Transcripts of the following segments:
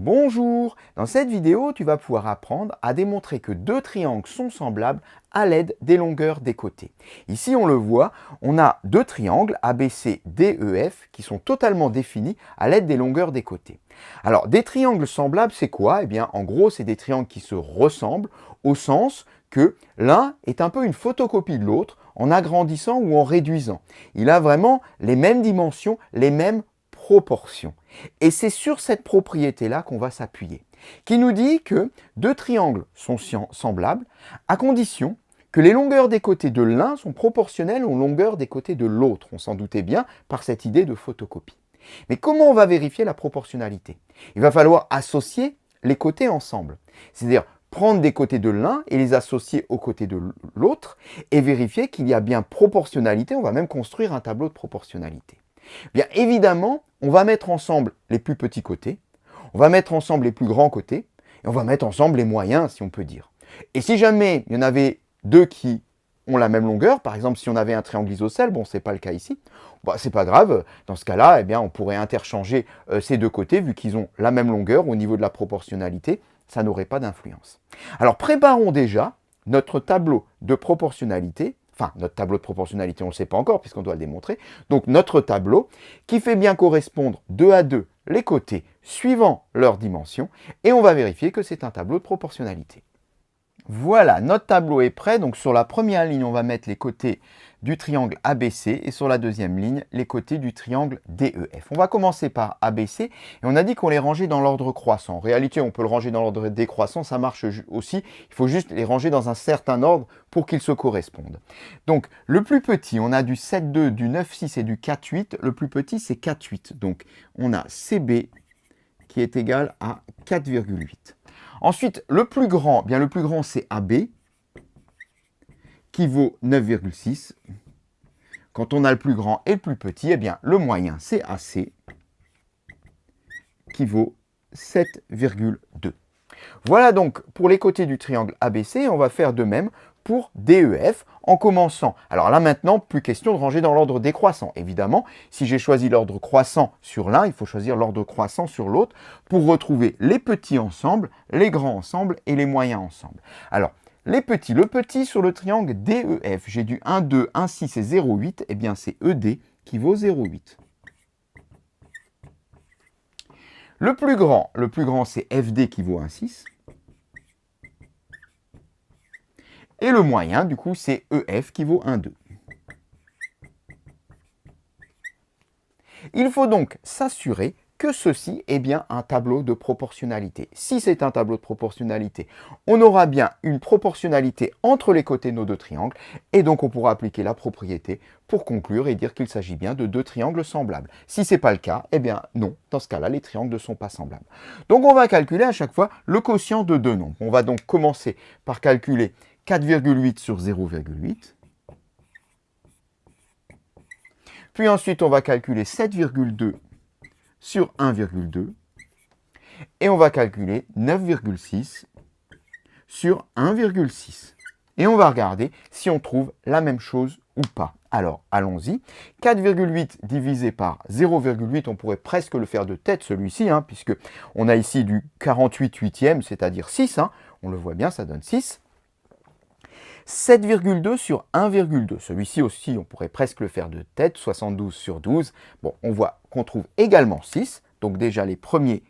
Bonjour! Dans cette vidéo, tu vas pouvoir apprendre à démontrer que deux triangles sont semblables à l'aide des longueurs des côtés. Ici, on le voit, on a deux triangles ABC, DEF qui sont totalement définis à l'aide des longueurs des côtés. Alors, des triangles semblables, c'est quoi? Eh bien, en gros, c'est des triangles qui se ressemblent au sens que l'un est un peu une photocopie de l'autre en agrandissant ou en réduisant. Il a vraiment les mêmes dimensions, les mêmes proportions. Et c'est sur cette propriété-là qu'on va s'appuyer, qui nous dit que deux triangles sont semblables à condition que les longueurs des côtés de l'un sont proportionnelles aux longueurs des côtés de l'autre. On s'en doutait bien par cette idée de photocopie. Mais comment on va vérifier la proportionnalité? Il va falloir associer les côtés ensemble. C'est-à-dire prendre des côtés de l'un et les associer aux côtés de l'autre et vérifier qu'il y a bien proportionnalité. On va même construire un tableau de proportionnalité. Bien évidemment, on va mettre ensemble les plus petits côtés, on va mettre ensemble les plus grands côtés, et on va mettre ensemble les moyens, si on peut dire. Et si jamais il y en avait deux qui ont la même longueur, par exemple si on avait un triangle isocèle, bon c'est pas le cas ici, c'est pas grave, dans ce cas-là, eh bien, on pourrait interchanger ces deux côtés, vu qu'ils ont la même longueur au niveau de la proportionnalité, ça n'aurait pas d'influence. Alors préparons déjà notre tableau de proportionnalité. Enfin, notre tableau de proportionnalité, on ne le sait pas encore puisqu'on doit le démontrer. Donc notre tableau qui fait bien correspondre deux à deux les côtés suivant leurs dimensions. Et on va vérifier que c'est un tableau de proportionnalité. Voilà, notre tableau est prêt. Donc sur la première ligne, on va mettre les côtés du triangle ABC et sur la deuxième ligne, les côtés du triangle DEF. On va commencer par ABC et on a dit qu'on les rangeait dans l'ordre croissant. En réalité, on peut le ranger dans l'ordre décroissant, ça marche aussi. Il faut juste les ranger dans un certain ordre pour qu'ils se correspondent. Donc le plus petit, on a du 7,2, du 9,6 et du 4,8. Le plus petit, c'est 4,8. Donc on a CB qui est égal à 4,8. Ensuite, le plus grand, bien le plus grand c'est AB, qui vaut 9,6. Quand on a le plus grand et le plus petit, eh bien le moyen c'est AC, qui vaut 7,2. Voilà donc pour les côtés du triangle ABC, on va faire de même pour DEF en commençant. Alors là maintenant, plus question de ranger dans l'ordre décroissant. Évidemment, si j'ai choisi l'ordre croissant sur l'un, il faut choisir l'ordre croissant sur l'autre pour retrouver les petits ensemble, les grands ensemble et les moyens ensemble. Alors, les petits, le petit sur le triangle DEF, j'ai du 1, 2, 1, 6 et 0,8, eh bien c'est ED qui vaut 0,8. Le plus grand c'est FD qui vaut 1,6. Et le moyen, du coup, c'est EF qui vaut 1,2. Il faut donc s'assurer que ceci est bien un tableau de proportionnalité. Si c'est un tableau de proportionnalité, on aura bien une proportionnalité entre les côtés de nos deux triangles, et donc on pourra appliquer la propriété pour conclure et dire qu'il s'agit bien de deux triangles semblables. Si ce n'est pas le cas, eh bien non, dans ce cas-là, les triangles ne sont pas semblables. Donc on va calculer à chaque fois le quotient de deux nombres. On va donc commencer par calculer 4,8 sur 0,8. Puis ensuite, on va calculer 7,2 sur 1,2. Et on va calculer 9,6 sur 1,6. Et on va regarder si on trouve la même chose ou pas. Alors, allons-y. 4,8 divisé par 0,8, on pourrait presque le faire de tête, celui-ci, puisque on a ici du 48 huitièmes, c'est-à-dire 6. On le voit bien, ça donne 6. 7,2 sur 1,2. Celui-ci aussi, on pourrait presque le faire de tête, 72 sur 12. Bon, on voit qu'on trouve également 6. Donc déjà, les premiers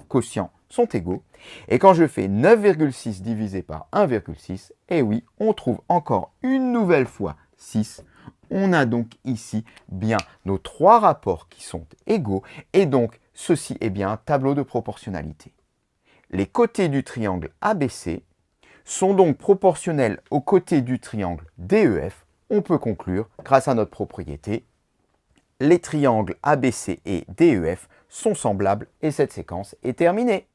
quotients sont égaux. Et quand je fais 9,6 divisé par 1,6, eh oui, on trouve encore une nouvelle fois 6. On a donc ici bien nos trois rapports qui sont égaux. Et donc, ceci est bien un tableau de proportionnalité. Les côtés du triangle ABC sont donc proportionnels aux côtés du triangle DEF. On peut conclure, grâce à notre propriété, les triangles ABC et DEF sont semblables et cette séquence est terminée.